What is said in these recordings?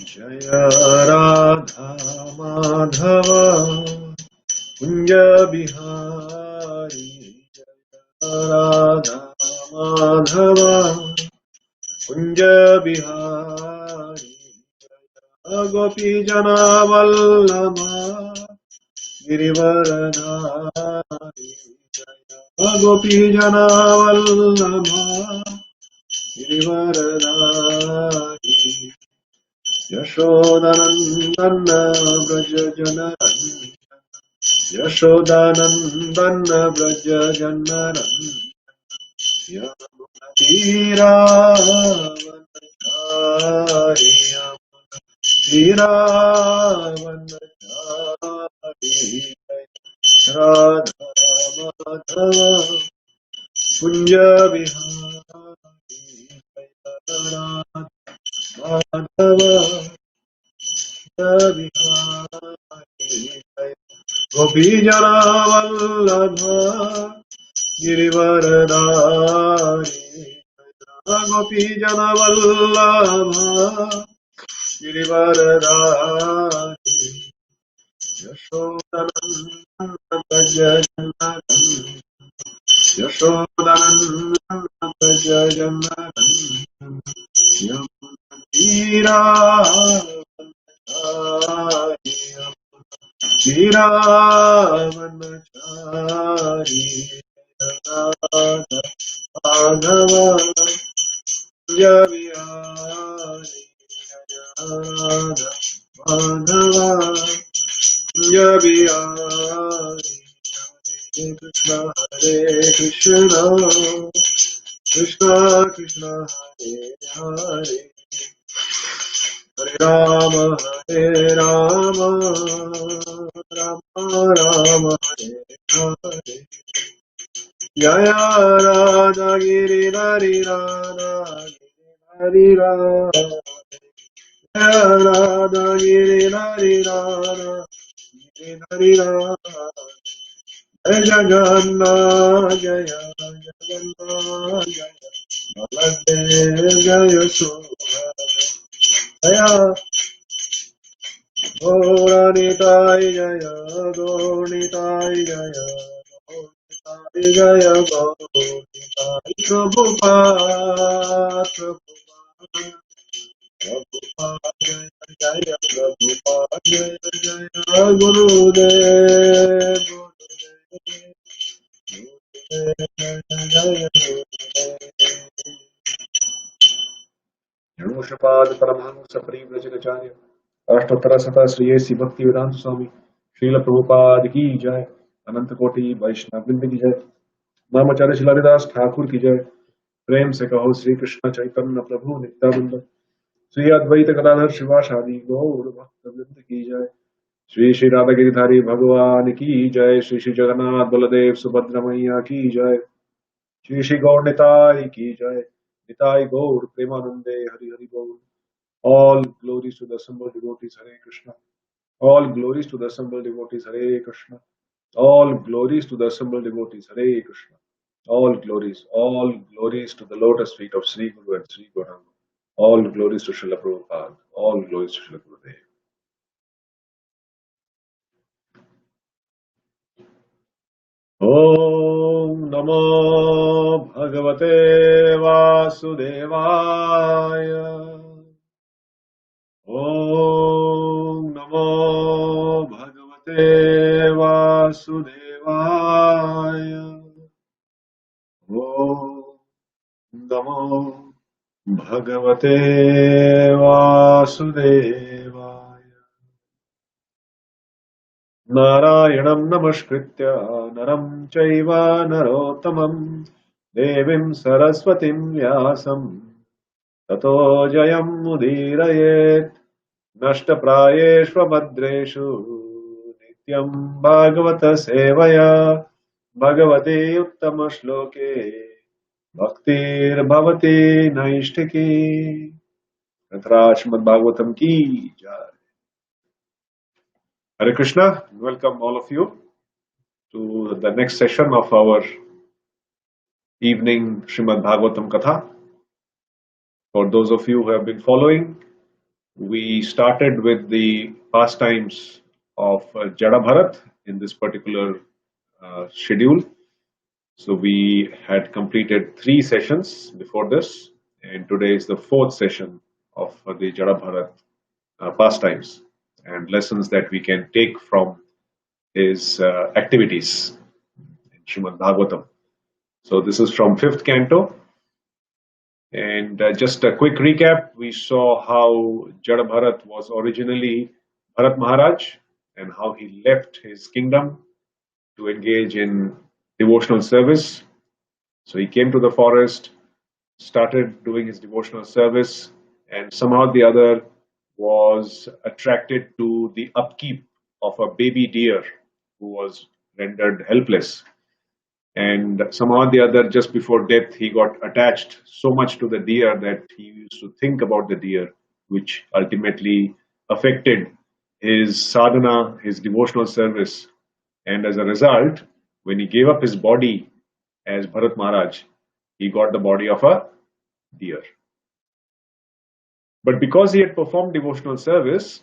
जय राधा माधव कुंज बिहारी, राधा माधव कुंज बिहारी, गोपी जना वल्लभ गिरिवरधारी, गोपी जना वल्लभ गिरिवरधारी, यशोदानंदन व्रज जनरंजन, यशोदानंदन व्रज जनरंजन, यमुनातीरावनचारि, यमुनातीरावनचारि, राधा माधव कुंज बिहारी, राधा माधव बिहारी, गोपी जना वल्लभ गिरिवरधारी, गोपी जना वल्लभ गिरिवरधारी, यशोदानंदन व्रज जनरंजन, यशोदानंदन व्रज जनरंजन, यमुनातीरावनचारि, यमुनातीरावनचारि, राधा माधव कुंज बिहारी, राधा माधव कुंज बिहारी, हरे कृष्ण कृष्ण कृष्ण हरे हरे, हरे राम राम राम हरे हरे, जय राधा गिरिधारी राधा गिरिधारी राधा, जय राधा गिरिधारी राधा गिरिधारी राधा, जय जगन्नाथ जय जगन्नाथ जय बलदेव जय सुभद्रा, गौरनिताय जय गौरनिताय जय गौरनिताय जय गौरनिताय, प्रभुपाद प्रभुपाद प्रभुपाद जय जय प्रभुपाद जय जय गुरुदेव श्रीपाद परमहंस परिव्रजकाचार्य अष्टोत्तर शत श्री भक्ति वेदांत स्वामी श्रील प्रभुपाद की जय, अनंत कोटि वैष्णव वृंद की जय, नामाचार्य शिलादास ठाकुर की जय। प्रेम से कहो श्री कृष्ण चैतन्य प्रभु नित्यानंद, श्री अद्वैत गदाधर शिवासादि गौर भक्त वृंद की जय। श्री श्री राधा गिरिधारी भगवान की जय, श्री श्री जगन्नाथ बलदेव सुभद्रा मैया की जय, श्री श्री गौर निताय की जय, निताय गौर प्रेमानंदे हरि हरि बोल। All glories to the assembled devotees, Hare Krishna. All glories to the assembled devotees, Hare Krishna. All glories to the assembled devotees, Hare Krishna. All glories to the lotus feet of Sri Guru and Sri Gauranga. All glories to Srila Prabhupada. All glories to Srila Gurudev. Om Namo Bhagavate Vasudevaya. Om Namo Bhagavate Vasudevaya. Om Namo Bhagavate Vasudevaya. Narayanam Namaskritya Naram Chaiva Narottamam Devim Saraswatim Vyasam Tato Jayam Mudirayet Nashtaprayeshvabhadreshu Nityam Bhagavata Sevaya Bhagavate Uttama Shloke Bhaktir Bhavati Naishtiki. Srimad Bhagavatam ki jai. Hare Krishna, welcome all of you to the next session of our evening Srimad Bhagavatam Katha. For those of you who have been following, We started with the pastimes of Jada Bharat in this particular schedule. So we had completed 3 sessions before this, and today is the 4th session of the Jada Bharat pastimes and lessons that we can take from his activities in Srimad Bhagavatam. So this is from 5th canto. And just a quick recap, we saw how Jada Bharat was originally Bharat Maharaj and how he left his kingdom to engage in devotional service. So he came to the forest, started doing his devotional service, and somehow or the other was attracted to the upkeep of a baby deer who was rendered helpless. And somehow or the other, just before death, he got attached so much to the deer that he used to think about the deer, which ultimately affected his sadhana, his devotional service. And as a result, when he gave up his body as Bharat Maharaj, he got the body of a deer. But because he had performed devotional service,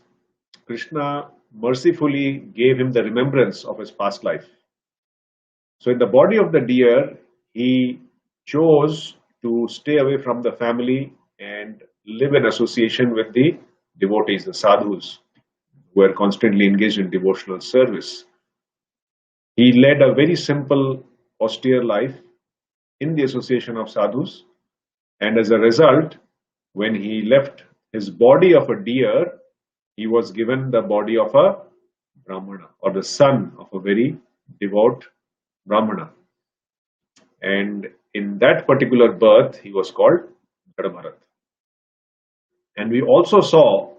Krishna mercifully gave him the remembrance of his past life. So, in the body of the deer, he chose to stay away from the family and live in association with the devotees, the sadhus, who were constantly engaged in devotional service. He led a very simple, austere life in the association of sadhus, and as a result, when he left his body of a deer, he was given the body of a Brahmana or the son of a very devout Brahmana. And in that particular birth, he was called Jada Bharat. And we also saw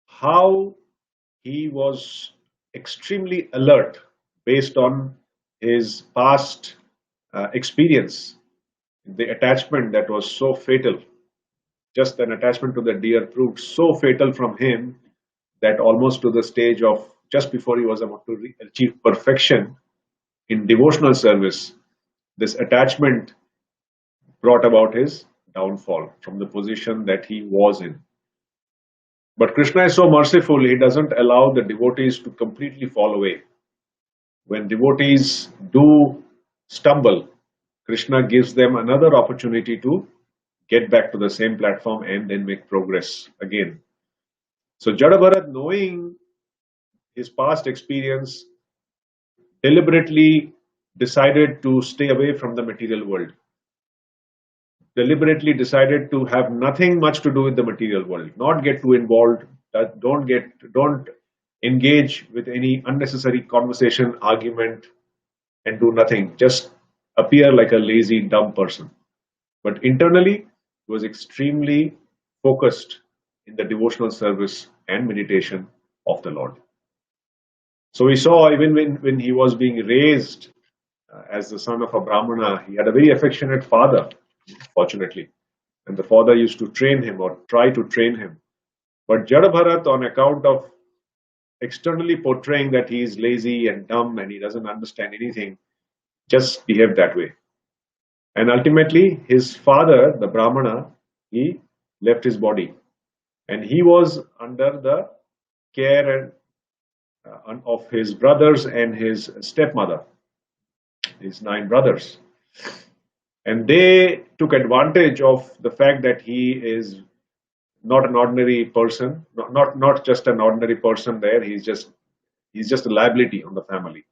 how he was extremely alert based on his past experience. The attachment that was so fatal, just an attachment to the deer proved so fatal from him that almost to the stage of just before he was about to achieve perfection in devotional service, this attachment brought about his downfall from the position that he was in. But Krishna is so merciful, he doesn't allow the devotees to completely fall away. When devotees do stumble, Krishna gives them another opportunity to get back to the same platform and then make progress again. So Jada Bharat, knowing his past experience, deliberately decided to stay away from the material world. Deliberately decided to have nothing much to do with the material world, not get too involved, don't engage with any unnecessary conversation, argument, and do nothing. Just appear like a lazy, dumb person. But internally, he was extremely focused in the devotional service and meditation of the Lord. So we saw even when he was being raised as the son of a Brahmana, he had a very affectionate father, fortunately. And the father used to train him or try to train him. But Jada Bharat, on account of externally portraying that he is lazy and dumb and he doesn't understand anything, just behaved that way. And ultimately, his father, the Brahmana, he left his body. And he was under the care of his brothers and his stepmother, his 9 brothers. And they took advantage of the fact that he is not an ordinary person, not just an ordinary person there, he's just a liability on the family,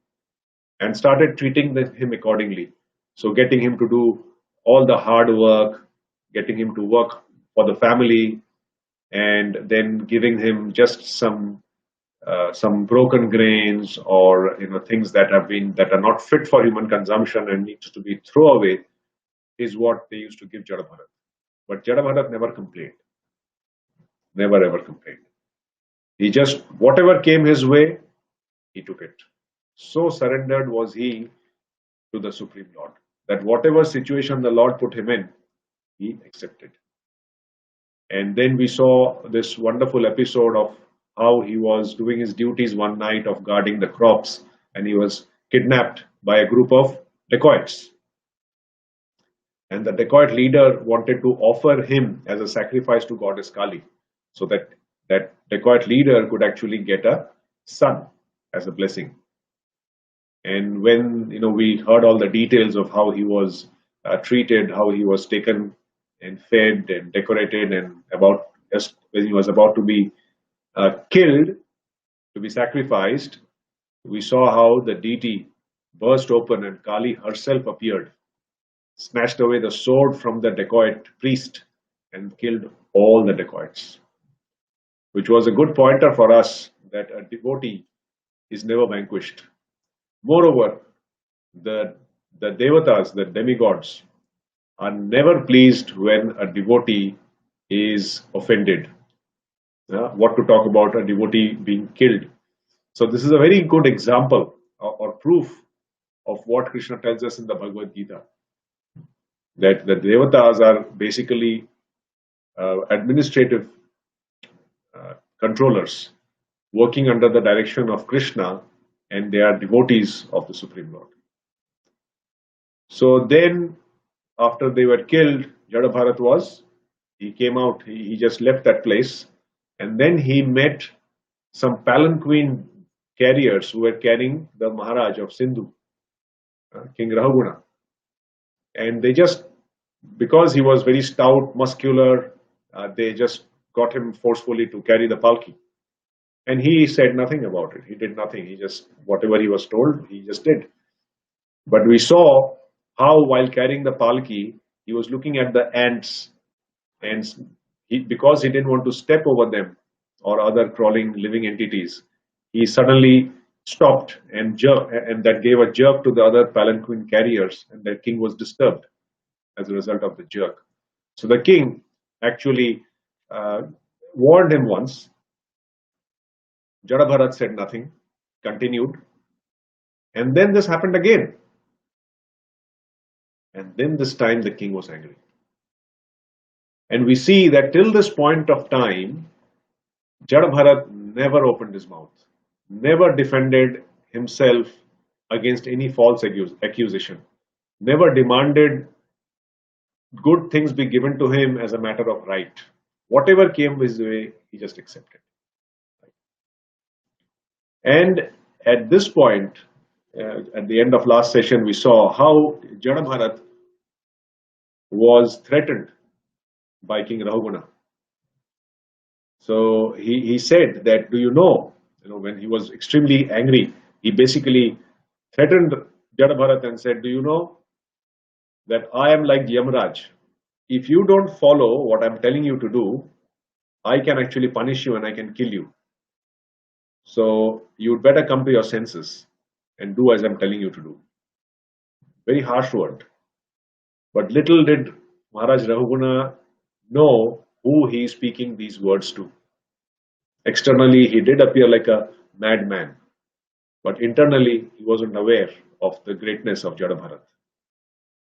and started treating him accordingly. So getting him to do all the hard work, getting him to work for the family, and then giving him just some broken grains or things that are not fit for human consumption and needs to be thrown away, is what they used to give Jada Bharat. But Jada Bharat never complained. Never ever complained. He just, whatever came his way, he took it. So surrendered was he to the Supreme Lord that whatever situation the Lord put him in, he accepted. And then we saw this wonderful episode of how he was doing his duties one night of guarding the crops, and he was kidnapped by a group of dacoits. And the dacoit leader wanted to offer him as a sacrifice to goddess Kali, so that that dacoit leader could actually get a son as a blessing. And when we heard all the details of how he was treated, how he was taken and fed and decorated, and about just when he was about to be killed, to be sacrificed, we saw how the deity burst open and Kali herself appeared, snatched away the sword from the dacoit priest, and killed all the dacoits, which was a good pointer for us that a devotee is never vanquished. Moreover, the, the devatas, the demigods, are never pleased when a devotee is offended. What to talk about a devotee being killed? So, this is a very good example or proof of what Krishna tells us in the Bhagavad Gita, that the devatas are basically administrative controllers working under the direction of Krishna, and they are devotees of the Supreme Lord. So then, after they were killed, Jada Bharat he came out, he just left that place, and then he met some palanquin carriers who were carrying the Maharaj of Sindhu, King Rahuguna. And they just, because he was very stout, muscular, they just got him forcefully to carry the palki. And he said nothing about it. He did nothing. He just, whatever he was told, he just did. But we saw how, while carrying the palki, he was looking at the ants, and because he didn't want to step over them or other crawling living entities, he suddenly stopped and jerked, and that gave a jerk to the other palanquin carriers, and the king was disturbed as a result of the jerk. So the king actually warned him once. Jada Bharat said nothing, continued, and then this happened again. And then this time the king was angry. And we see that till this point of time, Jada Bharat never opened his mouth, never defended himself against any false accusation, never demanded good things be given to him as a matter of right. Whatever came his way, he just accepted. And at this point, at the end of last session, we saw how Jada Bharat was threatened by King Rahuguna. So he said that, do you know, when he was extremely angry, he basically threatened Jada Bharat and said, do you know that I am like Yamraj? If you don't follow what I'm telling you to do, I can actually punish you and I can kill you. So you'd better come to your senses and do as I'm telling you to do. Very harsh word. But little did Maharaj Rahuguna know who he is speaking these words to. Externally, he did appear like a madman, but internally, he wasn't aware of the greatness of Jada Bharat.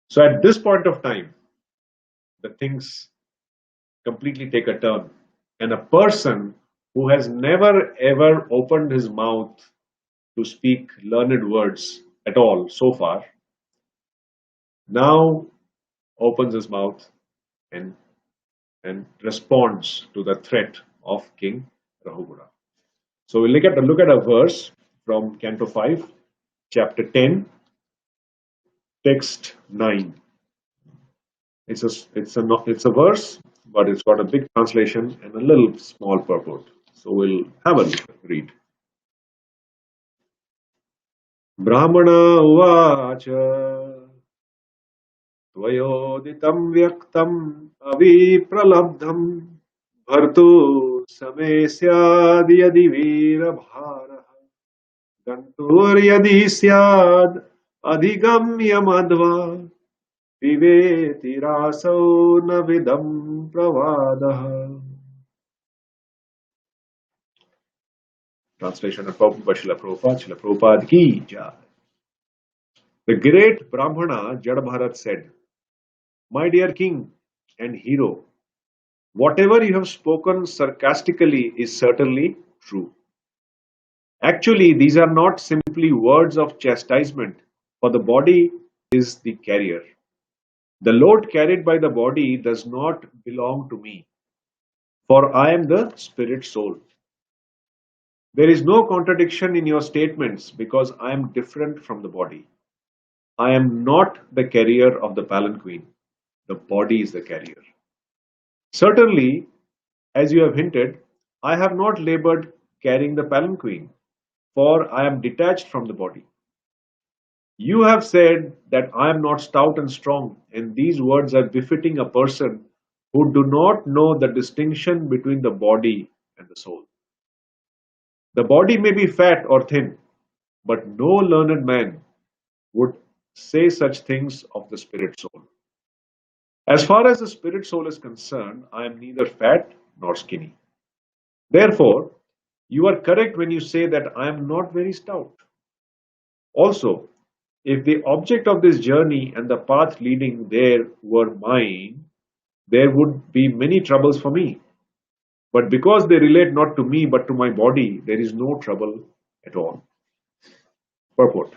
So at this point of time, the things completely take a turn, and a person who has never ever opened his mouth to speak learned words at all so far, now opens his mouth and responds to the threat of King Rahuguna. So we'll look at a verse from Canto 5, chapter 10, text 9. It's a verse, but it's got a big translation and a little small purport. So we'll have a read. Brahmana uvacha Tvayoditam vyaktam avipralabdham bhartu samesyad yadi veera bhara gantur yadi syad adhigamya madhva viveti raso navidam pravadaha. Translation of Srila Prabhupada ki jai. The great Brahmana Jada Bharat said, my dear king and hero, whatever you have spoken sarcastically is certainly true. Actually, these are not simply words of chastisement, for the body is the carrier. The load carried by the body does not belong to me. for I am the spirit soul. There is no contradiction in your statements because I am different from the body. I am not the carrier of the palanquin. The body is the carrier. Certainly, as you have hinted, I have not labored carrying the palanquin, for I am detached from the body. You have said that I am not stout and strong, and these words are befitting a person who do not know the distinction between the body and the soul. The body may be fat or thin, but no learned man would say such things of the spirit soul. As far as the spirit soul is concerned, I am neither fat nor skinny. Therefore, you are correct when you say that I am not very stout. Also, if the object of this journey and the path leading there were mine, there would be many troubles for me. But because they relate not to me but to my body, there is no trouble at all. Purport.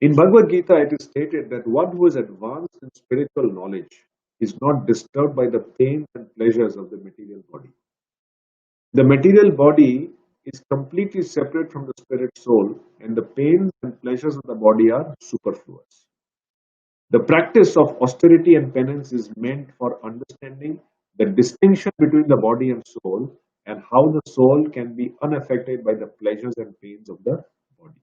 In Bhagavad Gita, it is stated that one who is advanced in spiritual knowledge is not disturbed by the pains and pleasures of the material body. The material body is completely separate from the spirit soul, and the pains and pleasures of the body are superfluous. The practice of austerity and penance is meant for understanding the distinction between the body and soul, and how the soul can be unaffected by the pleasures and pains of the body.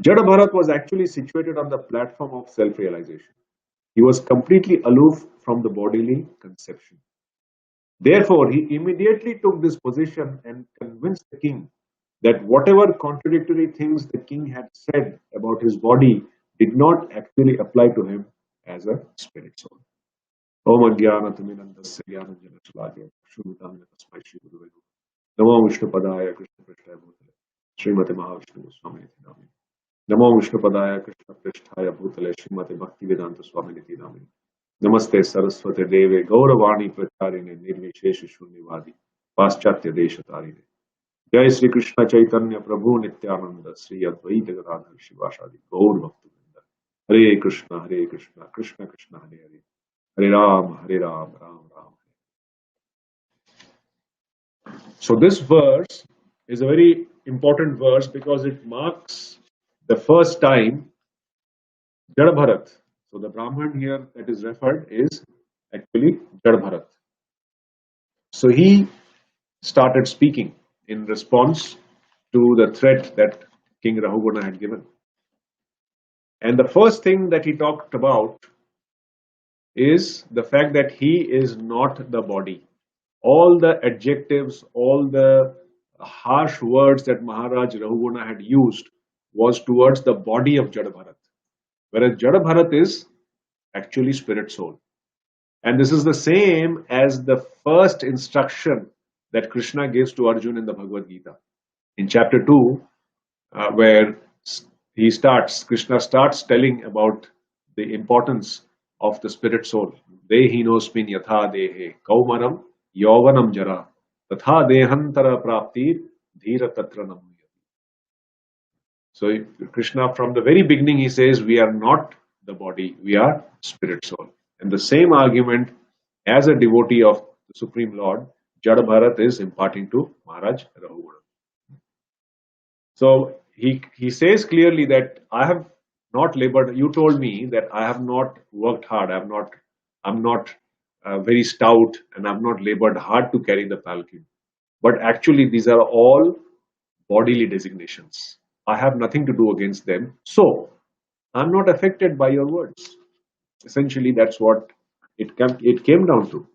Jada Bharat was actually situated on the platform of self-realization. He was completely aloof from the bodily conception. Therefore, he immediately took this position and convinced the king that whatever contradictory things the king had said about his body did not actually apply to him as a spirit soul. Om Ajnanatamidandasya Jnananjana Shubhatamina Tasmai Shri Gurave Namo Vishnu Padaya Krishna Prasthaya Bhutale Srimati Mahavishnu Goswami Namini Namo Vishnu Padaya Krishna Prasthaya Bhutale Srimati Bhaktivedanta Swami Niti Namini Namaste Saraswate Deve Gauravani Pracharine Nirvishesha Shunyavadi Paschatya Deshatarine Jai Sri Krishna Chaitanya Prabhu Nityananda Sri Advaita Gadadhar Shivashadi Gaur Bhaktivinoda Hare Krishna Krishna Krishna Hare Hare Hare Ram Ram Ram. So this verse is a very important verse because it marks the first time Jada Bharat. So the Brahman here that is referred is actually Jada Bharat. So he started speaking in response to the threat that King Rahuguna had given. And the first thing that he talked about is the fact that he is not the body. All the adjectives, all the harsh words that Maharaj Rahuguna had used was towards the body of Jada Bharat. Whereas Jada Bharat is actually spirit soul. And this is the same as the first instruction that Krishna gives to Arjuna in the Bhagavad Gita. In chapter 2, where Krishna starts telling about the importance of the spirit soul. Dehinosmin yatha dehe kaumaram yauvanam jara tatha dehantara prapti dhira tatra namuyati. So Krishna, from the very beginning, he says we are not the body, we are spirit soul. And the same argument as a devotee of the Supreme Lord, Jada Bharat is imparting to Maharaj Rahuguna. So he says clearly that I have not labored. You told me that I have not worked hard. I'm not very stout, and I've not labored hard to carry the palanquin. But actually, these are all bodily designations. I have nothing to do against them. So I'm not affected by your words. Essentially, that's what it came down to.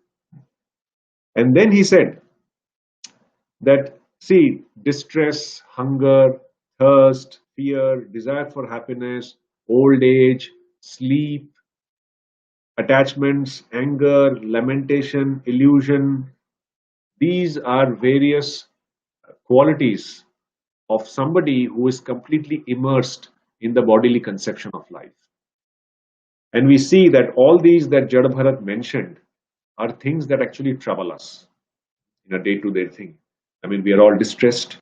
And then he said that, see, distress, hunger, thirst, fear, desire for happiness, old age, sleep, attachments, anger, lamentation, illusion, these are various qualities of somebody who is completely immersed in the bodily conception of life. And we see that all these that Jada Bharat mentioned are things that actually trouble us in a day-to-day thing. I mean, we are all distressed.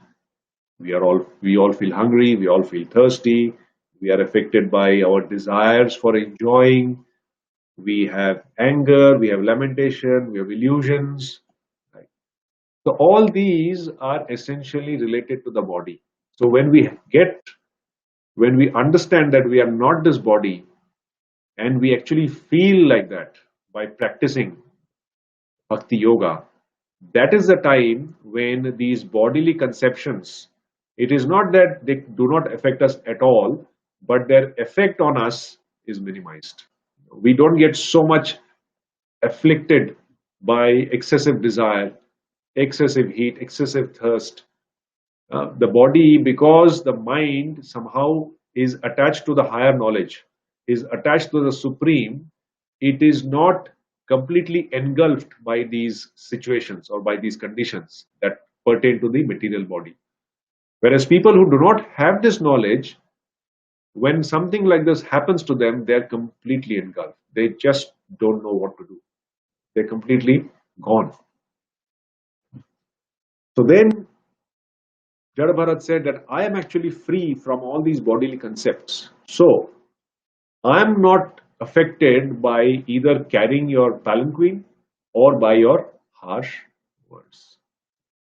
We all feel hungry. We all feel thirsty. We are affected by our desires for enjoying. we have anger, we have lamentation, we have illusions. Right? So all these are essentially related to the body. So when we understand that we are not this body, and we actually feel like that by practicing bhakti yoga, that is the time when these bodily conceptions, it is not that they do not affect us at all, but their effect on us is minimized. We don't get so much afflicted by excessive desire, excessive heat, excessive thirst. The body, because the mind somehow is attached to the higher knowledge, is attached to the supreme, it is not completely engulfed by these situations or by these conditions that pertain to the material body. Whereas people who do not have this knowledge, when something like this happens to them, they're completely engulfed. They just don't know what to do. They're completely gone. So then Jada Bharat said that I am actually free from all these bodily concepts. So I am not affected by either carrying your palanquin or by your harsh words.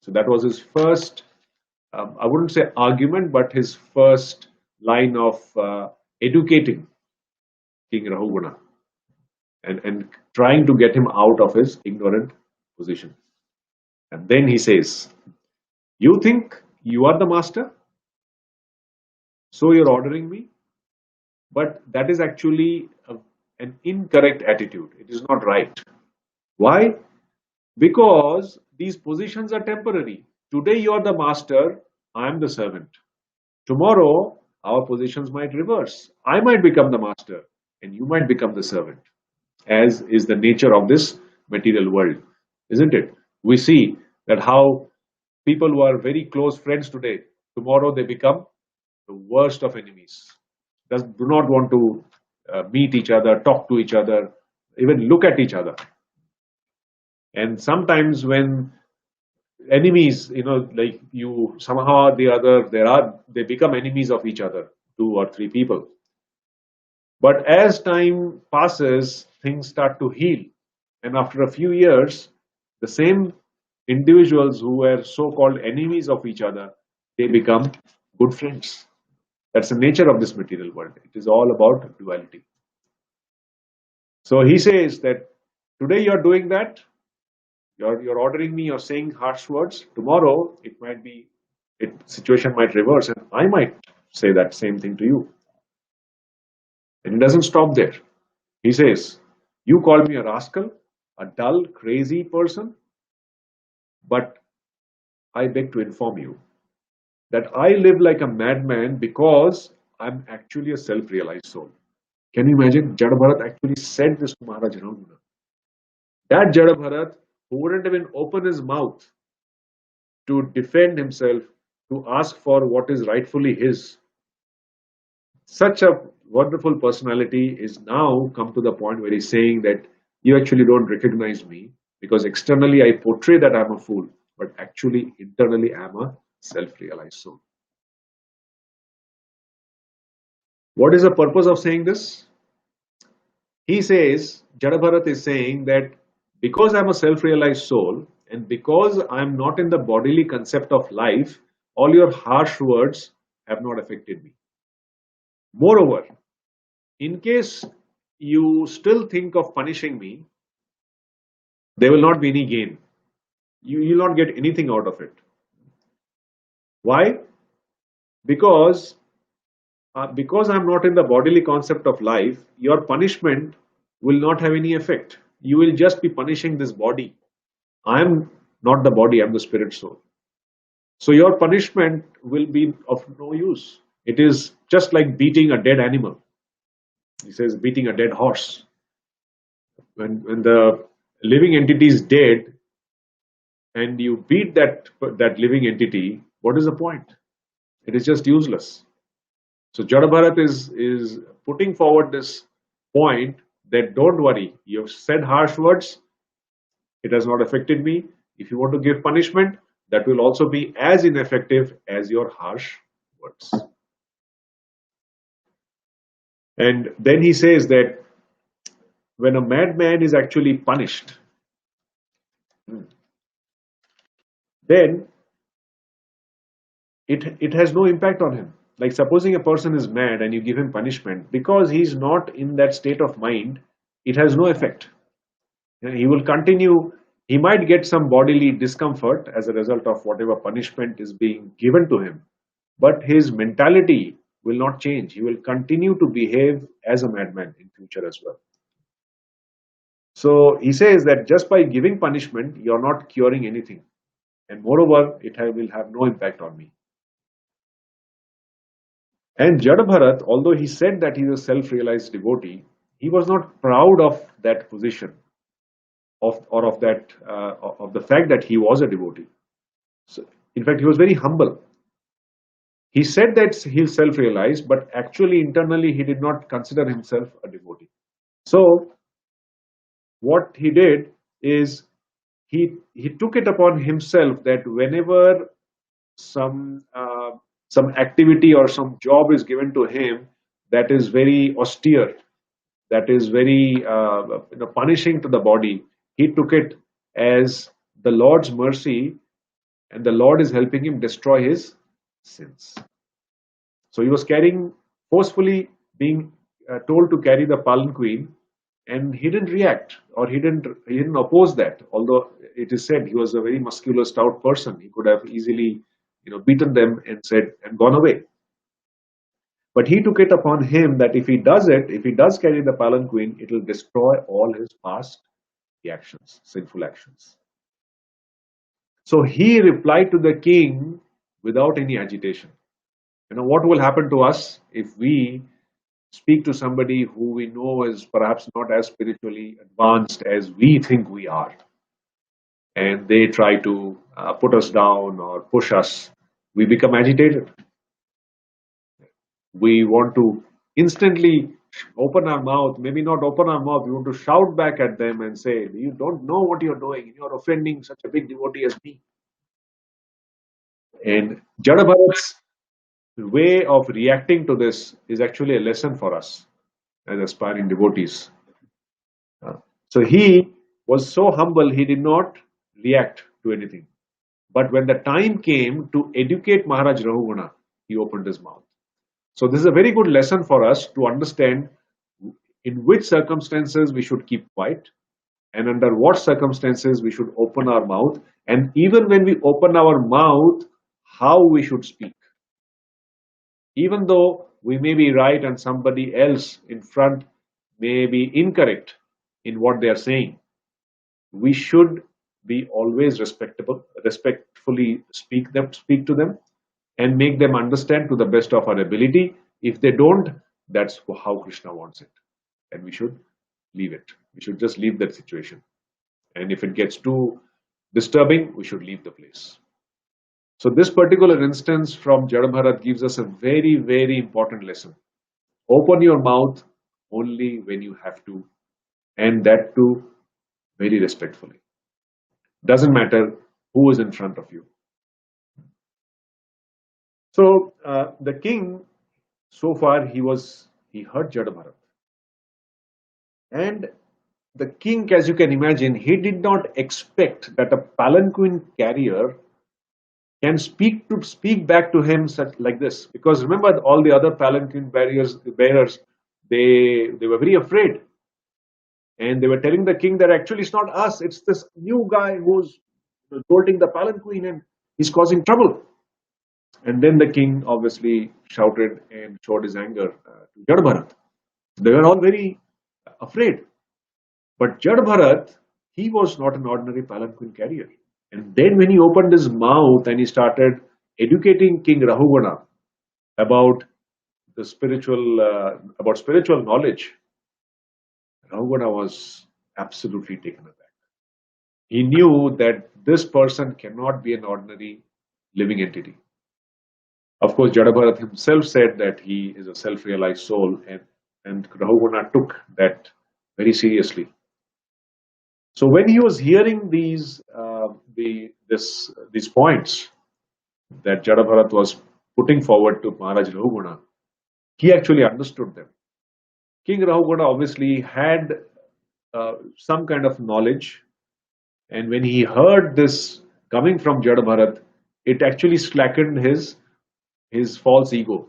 So that was his first, I wouldn't say argument, but his first line of educating King Rahuguna and trying to get him out of his ignorant position. And then he says, you think you are the master? So you're ordering me? But that is actually an incorrect attitude. It is not right. Why? Because these positions are temporary. Today you are the master, I am the servant. Tomorrow our positions might reverse. I might become the master and you might become the servant, as is the nature of this material world, isn't it? We see that how people who are very close friends today, tomorrow they become the worst of enemies. Do not want to meet each other, talk to each other, even look at each other. And sometimes when enemies, like you somehow or the other, they become enemies of each other, two or three people. But as time passes, things start to heal. And after a few years, the same individuals who were so-called enemies of each other, they become good friends. That's the nature of this material world. It is all about duality. So he says that today you're doing that, you're ordering me, you're saying harsh words. Tomorrow it might be, situation might reverse, and I might say that same thing to you. And it doesn't stop there. He says, you call me a rascal, a dull, crazy person, but I beg to inform you that I live like a madman because I'm actually a self-realized soul. Can you imagine? Jada Bharat actually said this to Maharaj Ramana. That Jada Bharat, who wouldn't even open his mouth to defend himself, to ask for what is rightfully his, such a wonderful personality is now come to the point where he's saying that you actually don't recognize me because externally I portray that I'm a fool, but actually internally I'm a self-realized soul. What is the purpose of saying this? He says, Jada Bharat is saying that because I'm a self-realized soul and because I'm not in the bodily concept of life, all your harsh words have not affected me. Moreover, in case you still think of punishing me, there will not be any gain. You will not get anything out of it. Why? Because I'm not in the bodily concept of life, your punishment will not have any effect. You will just be punishing this body. I am not the body, I'm the spirit soul. So your punishment will be of no use. It is just like beating a dead animal. He says beating a dead horse. When the living entity is dead and you beat that living entity, what is the point? It is just useless. So Jada Bharat is putting forward this point that don't worry, you have said harsh words, it has not affected me. If you want to give punishment, that will also be as ineffective as your harsh words. And then he says that when a madman is actually punished, then it has no impact on him. Like supposing a person is mad and you give him punishment, because he's not in that state of mind, it has no effect. And he will continue, he might get some bodily discomfort as a result of whatever punishment is being given to him, but his mentality will not change. He will continue to behave as a madman in future as well. So he says that just by giving punishment, you're not curing anything. And moreover, will have no impact on me. And Jada Bharat, although he said that he is a self-realized devotee, he was not proud of that position, of that of the fact that he was a devotee. So, in fact, he was very humble. He said that he's self-realized, but actually internally he did not consider himself a devotee. So what he did is he took it upon himself that whenever some some activity or some job is given to him that is very austere, that is very punishing to the body, he took it as the Lord's mercy, and the Lord is helping him destroy his sins. So he was carrying, forcefully being told to carry the palanquin, and he didn't react, or he didn't oppose that. Although it is said he was a very muscular, stout person, he could have easily beaten them and said and gone away. But he took it upon him that if he does it, if he does carry the palanquin, it will destroy all his past actions, sinful actions. So he replied to the king without any agitation. What will happen to us if we speak to somebody who we know is perhaps not as spiritually advanced as we think we are, and they try to put us down or push us? We become agitated. We want to instantly open our mouth, maybe not open our mouth, we want to shout back at them and say, you don't know what you're doing, you're offending such a big devotee as me. And Jada Bharat's way of reacting to this is actually a lesson for us as aspiring devotees. So he was so humble, he did not react to anything. But when the time came to educate Maharaj Rahuguna, he opened his mouth. So this is a very good lesson for us to understand in which circumstances we should keep quiet, and under what circumstances we should open our mouth, and even when we open our mouth, how we should speak. Even though we may be right and somebody else in front may be incorrect in what they are saying, we should be always respectfully speak to them and make them understand to the best of our ability. If they don't, that's how Krishna wants it, and we should leave it. We should just leave that situation. And if it gets too disturbing, we should leave the place. So this particular instance from Jada Bharat gives us a very, very important lesson. Open your mouth only when you have to, and that too very respectfully. Doesn't matter who is in front of you. So the king, so far he heard Jada Bharat. And the king, as you can imagine, he did not expect that a palanquin carrier can speak back to him like this, because remember, all the other palanquin bearers, they were very afraid, and they were telling the king that actually it's not us, it's this new guy who's jolting the palanquin and he's causing trouble. And then the king obviously shouted and showed his anger to Jada Bharat. They were all very afraid. But Jada Bharat, he was not an ordinary palanquin carrier. And then when he opened his mouth and he started educating King Rahuguna about the spiritual knowledge, Rahuguna was absolutely taken aback. He knew that this person cannot be an ordinary living entity. Of course, Jada Bharat himself said that he is a self-realized soul, and Rahuguna took that very seriously. So when he was hearing these points that Jada Bharat was putting forward to Maharaj Rahuguna, he actually understood them. King Rahuguna obviously had some kind of knowledge. And when he heard this coming from Jada Bharat, it actually slackened his false ego.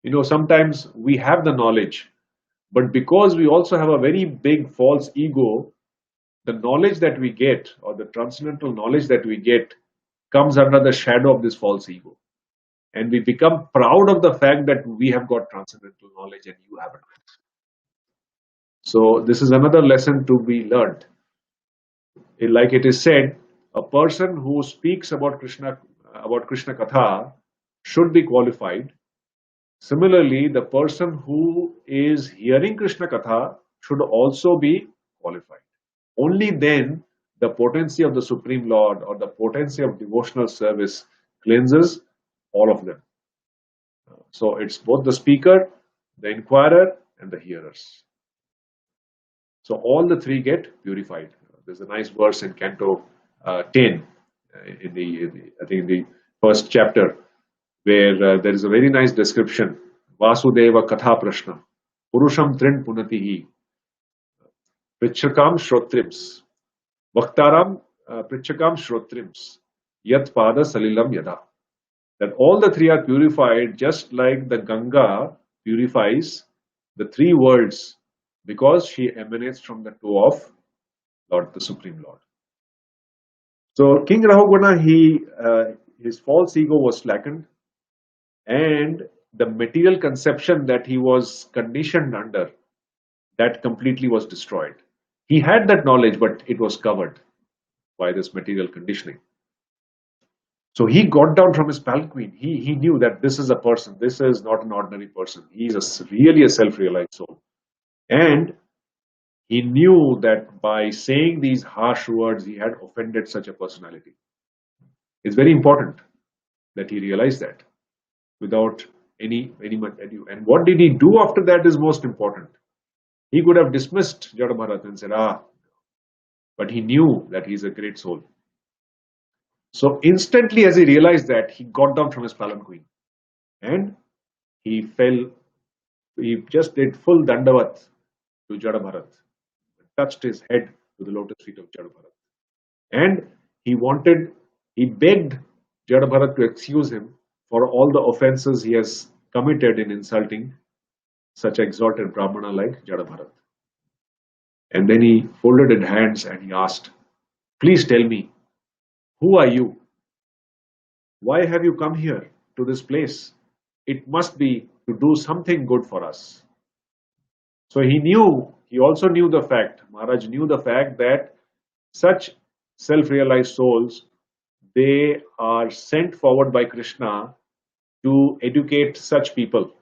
You know, sometimes we have the knowledge, but because we also have a very big false ego, the knowledge that we get, or the transcendental knowledge that we get, comes under the shadow of this false ego. And we become proud of the fact that we have got transcendental knowledge and you haven't. So, this is another lesson to be learned. Like it is said, a person who speaks about Krishna Katha should be qualified. Similarly, the person who is hearing Krishna Katha should also be qualified. Only then the potency of the Supreme Lord or the potency of devotional service cleanses all of them. So it's both the speaker, the inquirer, and the hearers. So all the three get purified. There's a nice verse in Canto 10, I think in the first chapter, where there is a very nice description. Vasudeva Katha Prashna, Purusham Trin Punatihi, Prichakam Shrotrims, Vaktaram Prichakam Shrotrims, Yat Pada Salilam Yada. That all the three are purified just like the Ganga purifies the three worlds because she emanates from the toe of Lord, the Supreme Lord. So King Rahuguna, his false ego was slackened, and the material conception that he was conditioned under, that completely was destroyed. He had that knowledge, but it was covered by this material conditioning. So he got down from his palanquin. He knew that this is a person. This is not an ordinary person. He is really a self-realized soul. And he knew that by saying these harsh words, he had offended such a personality. It's very important that he realized that without any much ado. And what did he do after that is most important. He could have dismissed Jada Bharat and said, but he knew that he's a great soul. So instantly as he realized that, he got down from his palanquin and he just did full dandavat to Jada Bharat, touched his head to the lotus feet of Jada Bharat. And he begged Jada Bharat to excuse him for all the offenses he has committed in insulting such exalted Brahmana like Jada Bharat. And then he folded his hands and he asked, please tell me, who are you? Why have you come here to this place? It must be to do something good for us. So he also knew the fact, Maharaj knew the fact that such self-realized souls, they are sent forward by Krishna to educate such people,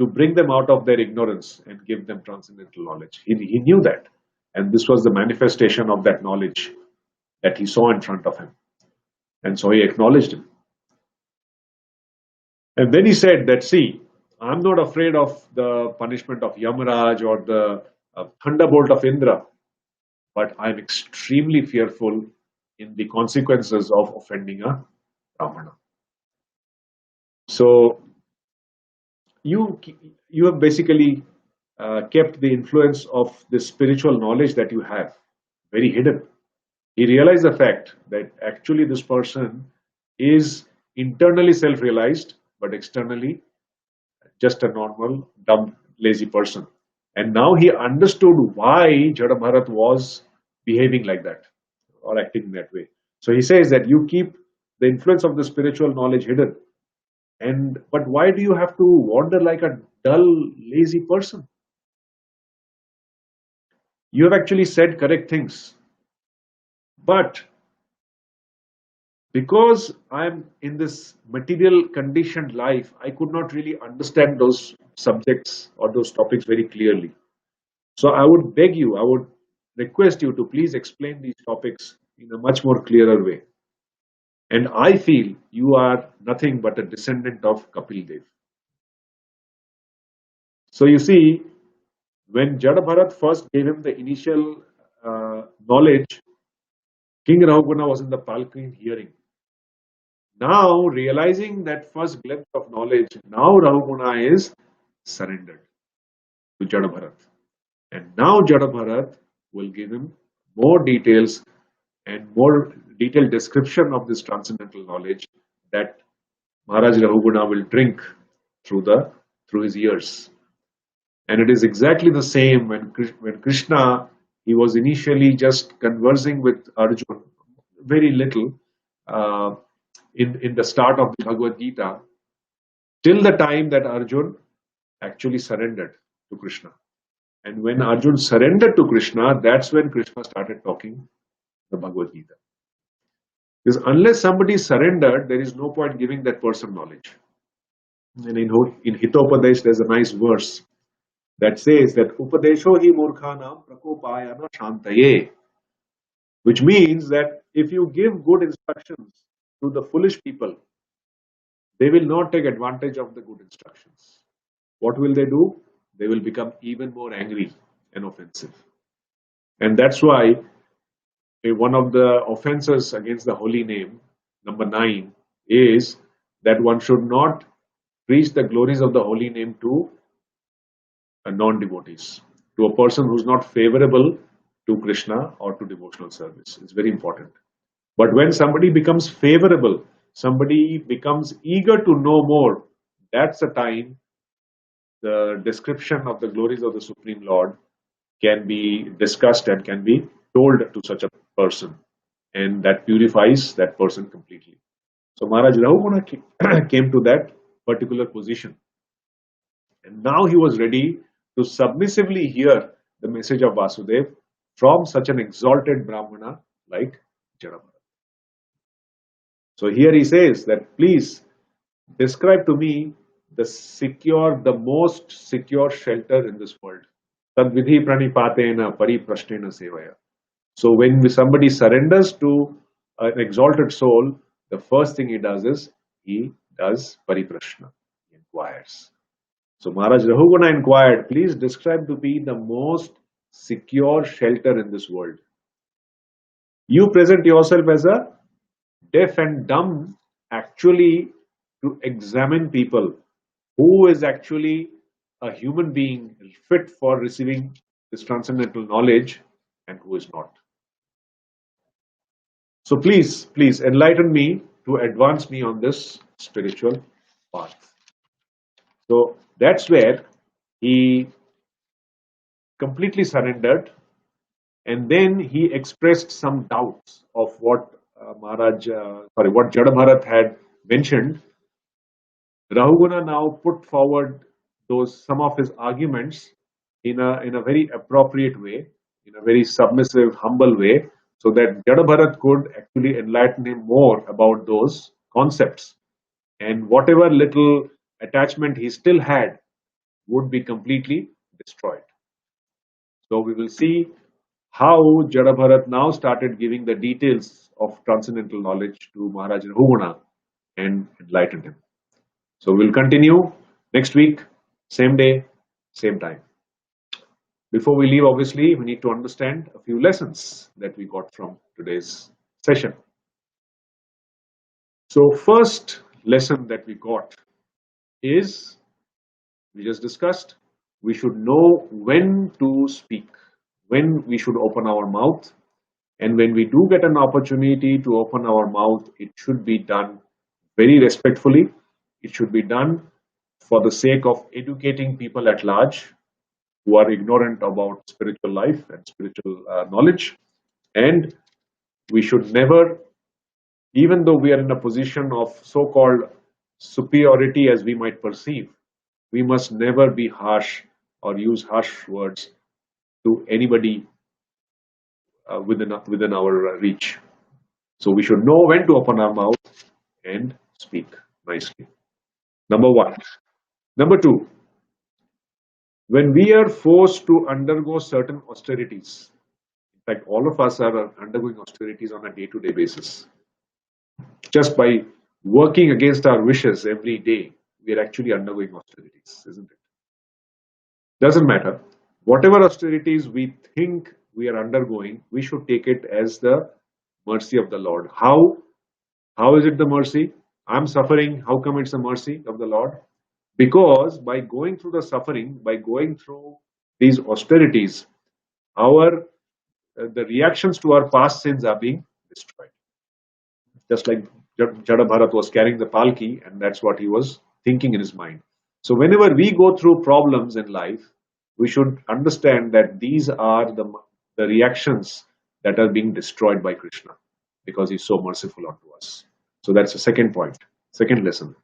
to bring them out of their ignorance and give them transcendental knowledge. He knew that. And this was the manifestation of that knowledge that he saw in front of him. And so he acknowledged him. And then he said that, see, I'm not afraid of the punishment of Yamaraj or the thunderbolt of Indra, but I'm extremely fearful in the consequences of offending a Brahmana. So you have basically kept the influence of the spiritual knowledge that you have very hidden. He realized the fact that actually this person is internally self-realized, but externally just a normal, dumb, lazy person. And now he understood why Jada Bharat was behaving like that or acting that way. So he says that you keep the influence of the spiritual knowledge hidden. But why do you have to wander like a dull, lazy person? You have actually said correct things. But because I'm in this material conditioned life, I could not really understand those subjects or those topics very clearly. So I would beg you, I would request you to please explain these topics in a much more clearer way. And I feel you are nothing but a descendant of Kapil Dev. So you see, when Jada Bharat first gave him the initial knowledge, King Rahuguna was in the palanquin hearing. Now, realizing that first glimpse of knowledge, now Rahuguna is surrendered to Jada Bharat. And now Jada Bharat will give him more details and more detailed description of this transcendental knowledge that Maharaj Rahuguna will drink through the through his ears. And it is exactly the same when Krishna, he was initially just conversing with Arjun very little uh, in the start of the Bhagavad Gita, till the time that Arjun actually surrendered to Krishna. And when Arjun surrendered to Krishna, that's when Krishna started talking the Bhagavad Gita. Because unless somebody surrendered, there is no point giving that person knowledge. And in Hitopadesh, there's a nice verse that says that Upadesho hi murkhanam prakopayana shantaye, which means that if you give good instructions to the foolish people, they will not take advantage of the good instructions. What will they do? They will become even more angry and offensive. And that's why one of the offenses against the holy name, number 9, is that one should not preach the glories of the holy name to non-devotees, to a person who's not favorable to Krishna or to devotional service. It's very important. But when somebody becomes favorable, somebody becomes eager to know more, that's the time the description of the glories of the Supreme Lord can be discussed and can be told to such a person, and that purifies that person completely. So Maharaj Rahuguna came to that particular position, and now he was ready to submissively hear the message of Vasudev from such an exalted Brahmana like Jada Bharat. So here he says that please describe to me the most secure shelter in this world. Tadvidhi pranipatena pariprashnena sevaya. So when somebody surrenders to an exalted soul, the first thing he does is he does pariprashna. He inquires. So Maharaj Rahuguna inquired, please describe to me the most secure shelter in this world. You present yourself as a deaf and dumb actually to examine people who is actually a human being fit for receiving this transcendental knowledge and who is not. So please enlighten me to advance me on this spiritual path. So that's where he completely surrendered, and then he expressed some doubts of what what Jada Bharat had mentioned. Rahuguna now put forward some of his arguments in a very appropriate way, in a very submissive, humble way, so that Jada Bharat could actually enlighten him more about those concepts, and whatever little attachment he still had would be completely destroyed. So we will see how Jada Bharat now started giving the details of transcendental knowledge to Maharaj Rahuguna and enlightened him. So we'll continue next week, same day, same time. Before we leave, obviously, we need to understand a few lessons that we got from today's session. So first lesson that we got is, we just discussed, we should know when to speak, when we should open our mouth, and when we do get an opportunity to open our mouth, it should be done very respectfully. It should be done for the sake of educating people at large who are ignorant about spiritual life and spiritual knowledge. And we should never, even though we are in a position of so-called superiority as we might perceive, we must never be harsh or use harsh words to anybody within our reach. So we should know when to open our mouth and speak nicely. Number one. Number two, when we are forced to undergo certain austerities, in fact, all of us are undergoing austerities on a day-to-day basis. Just by working against our wishes every day, we are actually undergoing austerities, isn't it? Doesn't matter. Whatever austerities we think we are undergoing, we should take it as the mercy of the Lord. How is it the mercy? I'm suffering. How come it's the mercy of the Lord? Because by going through the suffering, by going through these austerities, our the reactions to our past sins are being destroyed. Just like Jada Bharat was carrying the palki, and that's what he was thinking in his mind. So, whenever we go through problems in life, we should understand that these are the reactions that are being destroyed by Krishna because he's so merciful unto us. So, that's the second point, second lesson.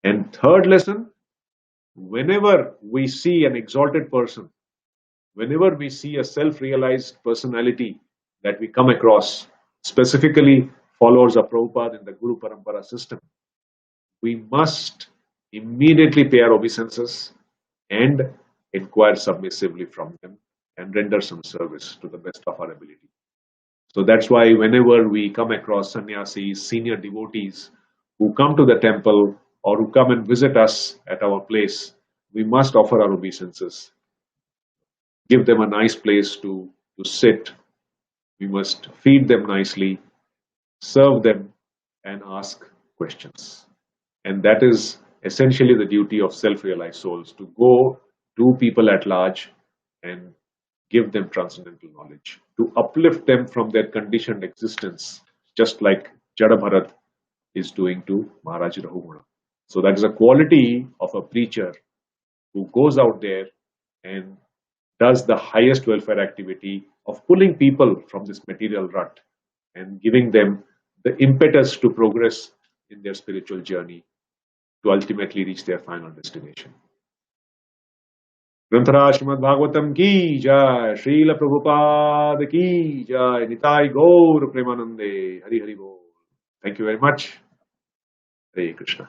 And third lesson, whenever we see an exalted person, whenever we see a self realized personality that we come across, specifically followers of Prabhupada in the Guru Parampara system, we must immediately pay our obeisances and inquire submissively from them and render some service to the best of our ability. So that's why whenever we come across sannyasis, senior devotees who come to the temple or who come and visit us at our place, we must offer our obeisances, give them a nice place to sit. We must feed them nicely, serve them, and ask questions. And that is essentially the duty of self realized souls, to go to people at large and give them transcendental knowledge, to uplift them from their conditioned existence, just like Jada Bharat is doing to Maharaj Rahuguna. So that is a quality of a preacher who goes out there and does the highest welfare activity of pulling people from this material rut and giving them the impetus to progress in their spiritual journey to ultimately reach their final destination. ग्रंथराज Shrimad Bhagavatam की जय, श्रील प्रभुपाद की जय, निताय गौर प्रेमानंदे, हरि हरि बोल. Thank you very much. Hare Krishna.